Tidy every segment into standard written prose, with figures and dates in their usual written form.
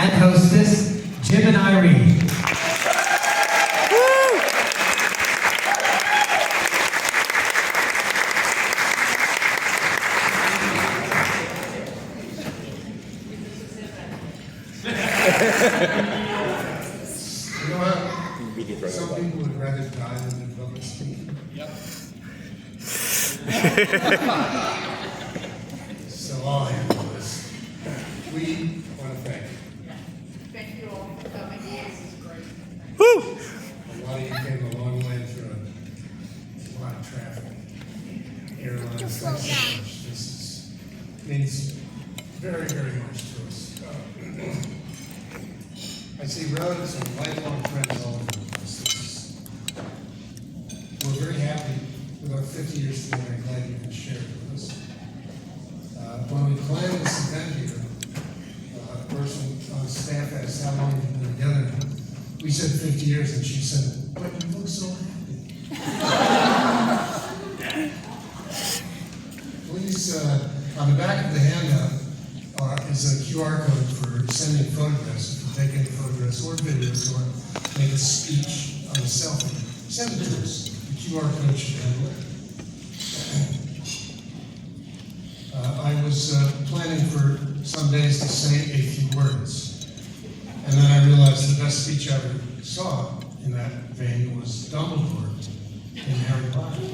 and hostess, Jim and Irene. You know what? Some people would rather die than be public speaking. Yep. So I'll handle this. We want to thank you. Thank you all for coming. This is great. A lot of you came a long way through a lot of traffic. Airlines, thanks so much. This means very, very much to us. I see relatives and lifelong friends all over the place. We're very happy with our 50 years together and glad you can share it with us. When we planned this event here, a person on staff asked how long we've been together. We said 50 years, and she said, "But you look so happy." Please, on the back of the handout is a QR code for sending photographs. If you take any photographs or videos or make a speech on a selfie, send it to us. The QR code should handle it. I was planning for some days to say a few words, and then I realized the best speech I ever saw in that vein was Dumbledore in Harry Potter,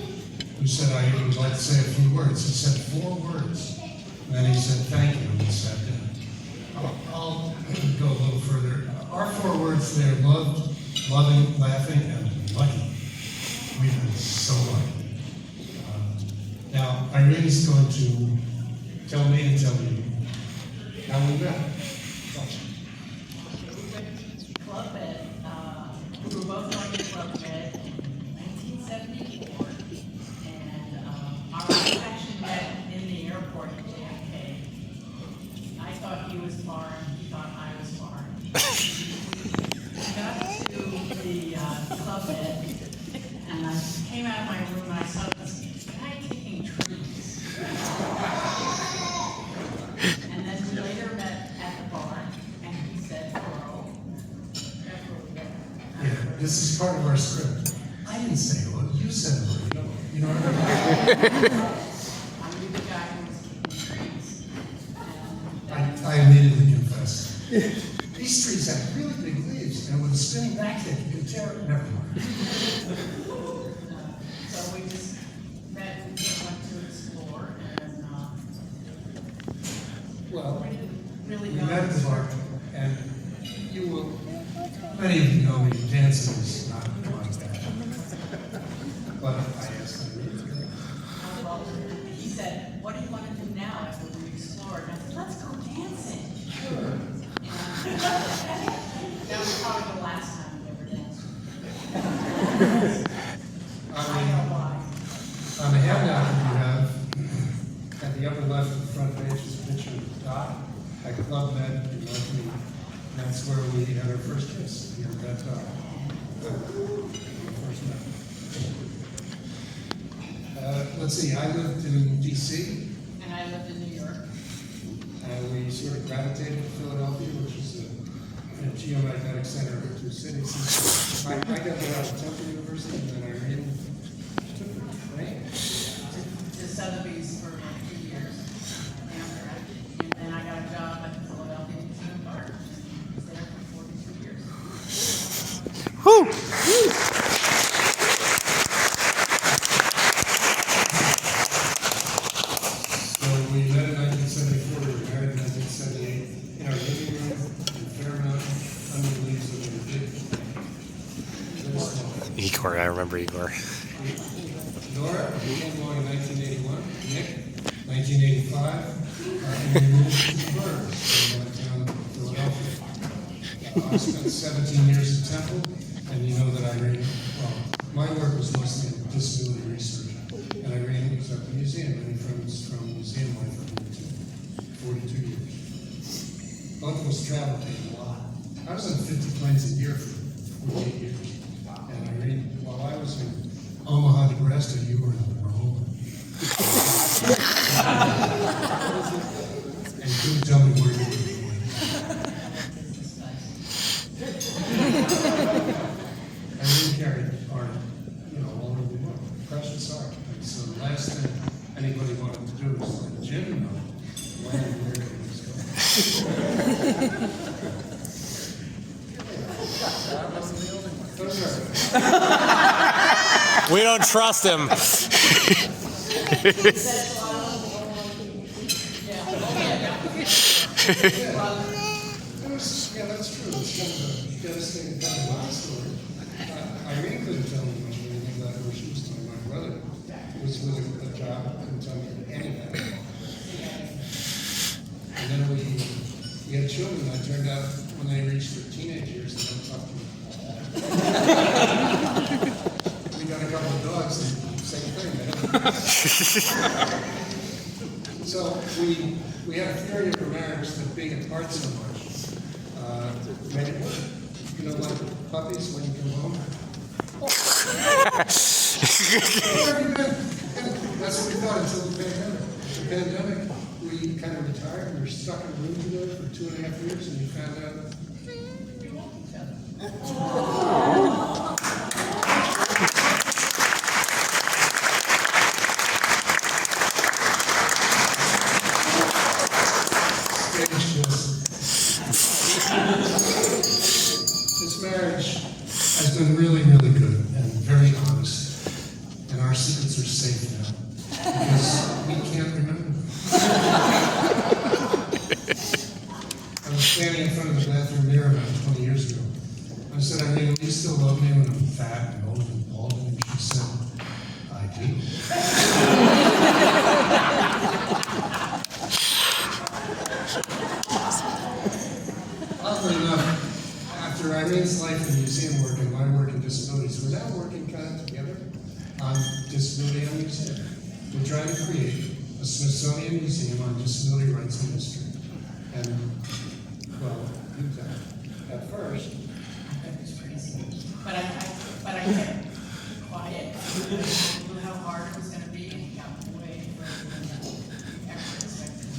who said I would like to say a few words. He said 4 words, and then he said thank you, and he sat down. I'll go a little further. Our 4 words there: loved, loving, laughing, and lucky. We've been so lucky. Now, Irene is going to tell me and tell you how we met. Club Med. We were both going to Club Med in 1974, and our eyes actually met in the airport at JFK. I thought he was foreign, he thought I was foreign. We got to the Club Med, and I came out of my room and I saw this guy kicking trees. And then we later met at the bar, and he said, hello. That's where we met. Yeah, this is part of our script. I didn't say hello, you said hello. You know what I mean? I knew the guy who was kicking trees. And I immediately confessed. These trees have really big leaves, and with a spinning back kick, you can tear it. Never mind. so we just met and just went to explore, and Well, really we got met at the bar, and you will, many of you know me, dancing is not my bag. But I asked him, well, he said, what do you want to do now after we explored? And I said, let's go dancing. sure. And that was probably the last time we ever danced. I know why. On the handout that you have, at the upper left of the front page is a picture of Dot at Club Med in North Mead. That's where we had our first kiss, here at that Dot. First met. Let's see, I lived in D.C., And I lived in New York. and we sort of gravitated to Philadelphia, which is a geomagnetic center of 2 cities. I got there out of Temple University, and then Irene took the train. To Sotheby's for like 2 years after that. And then I got a job at the Philadelphia Museum of Art. I was there for 42 years. So we met in 1974, we were married in 1978, in our living room in Fairmount, under the leaves of a big, very small. Igor, I remember Igor. Nora came along in 1981, Nick, 1985, and we moved to the Burns in downtown Philadelphia. I spent 17 years at Temple, and you know that Irene, well, my work was mostly in disability research, and Irene was at the museum, many friends from museum life for 42 years. Both of us traveled a lot. I was on 50 planes a year for 48 years. And Irene, while I was in Omaha, Nebraska, you were in Rome. And you couldn't tell me where you were going. We don't trust him. Yeah, that's true. It's kind of a devastating kind of life story. Irene couldn't tell me much of anything about her. She was telling my brother was with a job, couldn't tell me anything. And then we had children that turned out when they reached their teenage years, they don't talk to me. We got a couple of dogs, and same thing. So we had a theory of our marriage that being apart so much made it work. You know, like puppies when you come home. Where have you been? That's what we thought until the pandemic. The pandemic, we kind of retired. We were stuck in a room together for 2.5 years, and we found out we love each other. This marriage has been really, really good and very honest, and our secrets are safe now because we can't remember them. I was standing in front of the bathroom mirror about 20 years ago. I said, Irene, do you still love me when I'm fat and old and bald? And she said, I do. Oddly enough, after Irene's life in museum work and my work in disabilities, we're now working kind of together on disability and museum. We're trying to create a Smithsonian museum on disability rights and history. And, well, you tell me. At first, But I kept quiet. I knew how hard it was going to be and kept way further than ever expected.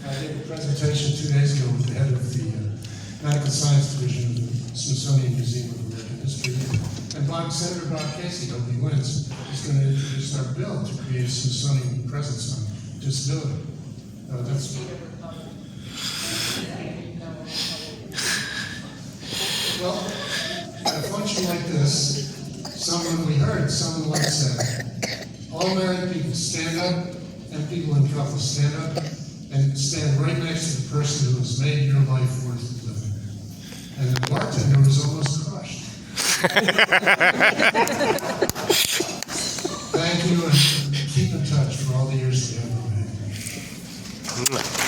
I gave a presentation 2 days ago with the head of the Medical Science Division of the Smithsonian Museum of American History. And Senator Bob Casey, hope he wins, is going to introduce our bill to create a Smithsonian presence on disability. That's well, at a function like this, someone once said, all married people stand up, and people in couples stand up, and stand right next to the person who has made your life worth living. And the bartender was almost crushed. Thank you, and keep in touch for all the years that you have been.